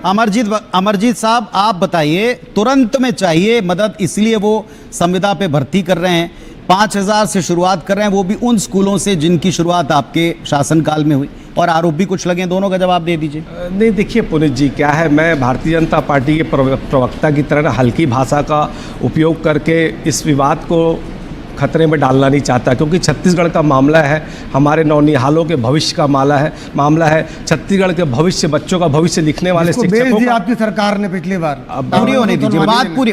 अमरजीत साहब, आप बताइए, तुरंत में चाहिए मदद, इसलिए वो संविदा पे भर्ती कर रहे हैं, 5,000 से शुरुआत कर रहे हैं, वो भी उन स्कूलों से जिनकी शुरुआत आपके शासनकाल में हुई, और आरोप भी कुछ लगे। दोनों का जवाब दे दीजिए। नहीं, देखिए पुनीत जी, क्या है, मैं भारतीय जनता पार्टी के प्रवक्ता की तरह हल्की भाषा का उपयोग करके इस विवाद को खतरे में डालना नहीं चाहता, क्योंकि छत्तीसगढ़ का मामला है, हमारे नौनिहालों के भविष्य का मामला है, छत्तीसगढ़ के भविष्य, बच्चों का भविष्य लिखने वाले शिक्षकों का। आपकी सरकार ने पिछली बार पूरी होने दीजिए,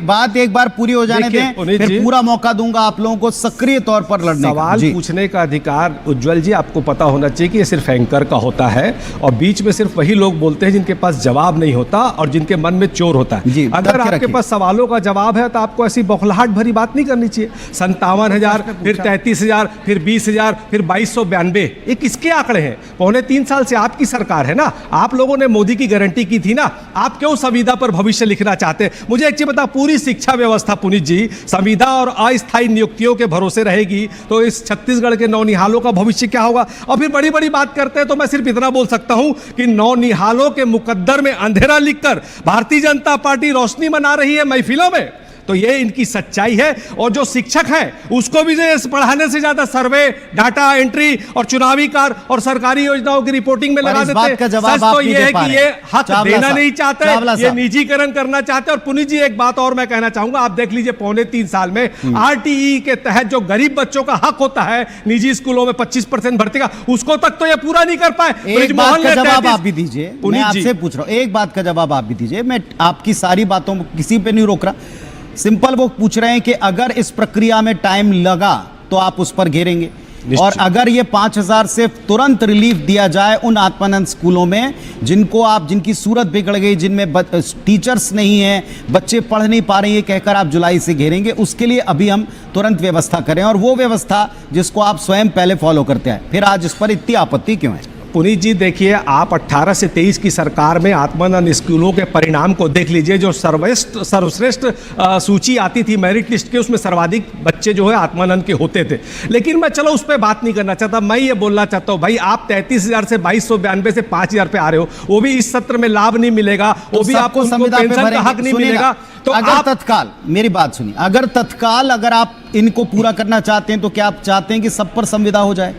बात एक बार पूरी हो जाने दें, फिर पूरा मौका दूंगा आप लोगों को सक्रिय तौर पर लड़ने का। सवाल पूछने का अधिकार, उज्जवल जी, आपको पता होना चाहिए कि ये सिर्फ एंकर का होता है, और बीच में सिर्फ वही लोग बोलते हैं जिनके पास जवाब नहीं होता और जिनके मन में चोर होता है। अगर आपके पास सवालों का जवाब है तो आपको ऐसी बौखलाहट भरी बात नहीं करनी चाहिए। 57,000, फिर 33,000, फिर 20,000, फिर 2292, ये किसके आंकड़े हैं? 3.25 साल से आपकी सरकार है ना, आप लोगों ने मोदी की गारंटी की थी ना, आप क्यों संविदा पर भविष्य लिखना चाहते हैं? मुझे एक चीज बता, पूरी शिक्षा व्यवस्था पुनीत जी संविदा और अस्थायी नियुक्तियों के भरोसे रहेगी तो इस छत्तीसगढ़ के नौनिहालों का भविष्य क्या होगा? और फिर बड़ी बड़ी बात करते हैं तो मैं सिर्फ इतना बोल सकता हूं कि नौनिहालों के मुकद्दर में अंधेरा लिखकर भारतीय जनता पार्टी रोशनी मना रही है महफिलों में, तो ये इनकी सच्चाई है। और जो शिक्षक है उसको भी पढ़ाने से ज्यादा सर्वे, डाटा एंट्री और चुनावी कार्य और सरकारी योजनाओं की रिपोर्टिंग में लगा देते हैं। सच तो ये है कि ये हक देना नहीं चाहते, ये निजीकरण करना चाहते हैं। और पुनीत जी, एक बात और मैं कहना चाहूंगा, आप देख लीजिए 3.25 साल में आरटीई के तहत जो गरीब बच्चों का हक होता है निजी स्कूलों में 25% भर्ती का, उसको तक तो ये पूरा नहीं कर पाए। एक बात का जवाब आप भी दीजिए, मैं आपसे पूछ रहा हूं, एक बात का जवाब आप भी दीजिए। मैं आपकी सारी बातों में किसी पे नहीं रोक रहा, सिंपल वो पूछ रहे हैं कि अगर इस प्रक्रिया में टाइम लगा तो आप उस पर घेरेंगे, और अगर ये 5,000 से तुरंत रिलीफ दिया जाए उन आत्मानंद स्कूलों में जिनकी सूरत बिगड़ गई, जिनमें टीचर्स नहीं है, बच्चे पढ़ नहीं पा रहे हैं, कहकर आप जुलाई से घेरेंगे, उसके लिए अभी हम तुरंत व्यवस्था करें, और वो व्यवस्था जिसको आप स्वयं पहले फॉलो करते हैं, फिर आज इस पर इतनी आपत्ति क्यों है? पुनीत जी, देखिए, आप 18 से 23 की सरकार में आत्मानंद स्कूलों के परिणाम को देख लीजिए। जो सर्वश्रेष्ठ सूची आती थी मेरिट लिस्ट के, उसमें सर्वाधिक बच्चे जो है आत्मानंद के होते थे। लेकिन मैं चलो उस पर बात नहीं करना चाहता, मैं ये बोलना चाहता हूँ, भाई आप 33,000 से 2292 से 5,000 पे आ रहे हो, वो भी इस सत्र में लाभ नहीं मिलेगा, वो भी आपको पेंशन का हक नहीं मिलेगा। तो अगर तत्काल, मेरी बात सुनिए, अगर आप इनको पूरा करना चाहते हैं तो क्या आप चाहते हैं कि सब पर संविदा हो जाए?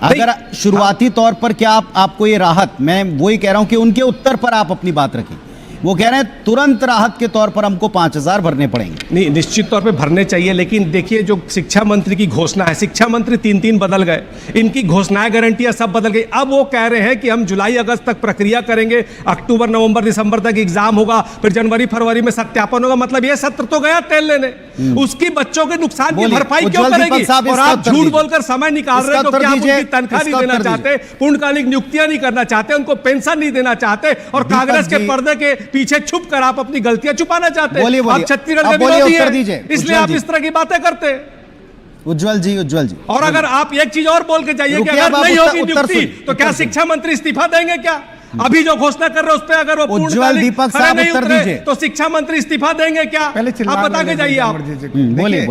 अगर शुरुआती तौर पर क्या आपको ये राहत, मैं वही कह रहा हूं कि उनके उत्तर पर आप अपनी बात रखें। वो कह रहे हैं तुरंत राहत के तौर पर हमको 5,000 भरने पड़ेंगे। नहीं, निश्चित तौर पे भरने चाहिए, लेकिन देखिए जो शिक्षा मंत्री की घोषणा है, शिक्षा मंत्री 3 बदल गए, इनकी घोषणाएं, गारंटियां सब बदल गई। अब वो कह रहे हैं कि हम जुलाई अगस्त तक प्रक्रिया करेंगे, अक्टूबर नवंबर दिसंबर तक एग्जाम होगा, फिर जनवरी फरवरी में सत्यापन होगा। मतलब ये सत्र तो गया तेल लेने, उसकी बच्चों के नुकसान की भरपाई क्यों करेगी? और आप झूठ बोलकर समय निकाल रहे हैं, तो क्या आप उनकी तनख्वाह नहीं देना चाहते, पूर्णकालिक नियुक्तियां नहीं करना चाहते, उनको पेंशन नहीं देना चाहते, और कांग्रेस के पर्दे के पीछे छुप कर आप अपनी गलतियां छुपाना चाहते हैं? आप छत्तीसगढ़ के विरोधी हैं, इसलिए आप इस तरह की बातें करते हैं। उज्जवल जी और अगर आप एक चीज और बोल के जाइए कि अगर नहीं होगी नियुक्ति तो क्या शिक्षा मंत्री इस्तीफा देंगे? क्या अभी जो घोषणा कर रहे हैं उस पर अगर वो पूर्णकालिक नहीं उतरे तो शिक्षा मंत्री इस्तीफा देंगे क्या? आप बता के जाइए। आप बोलिए।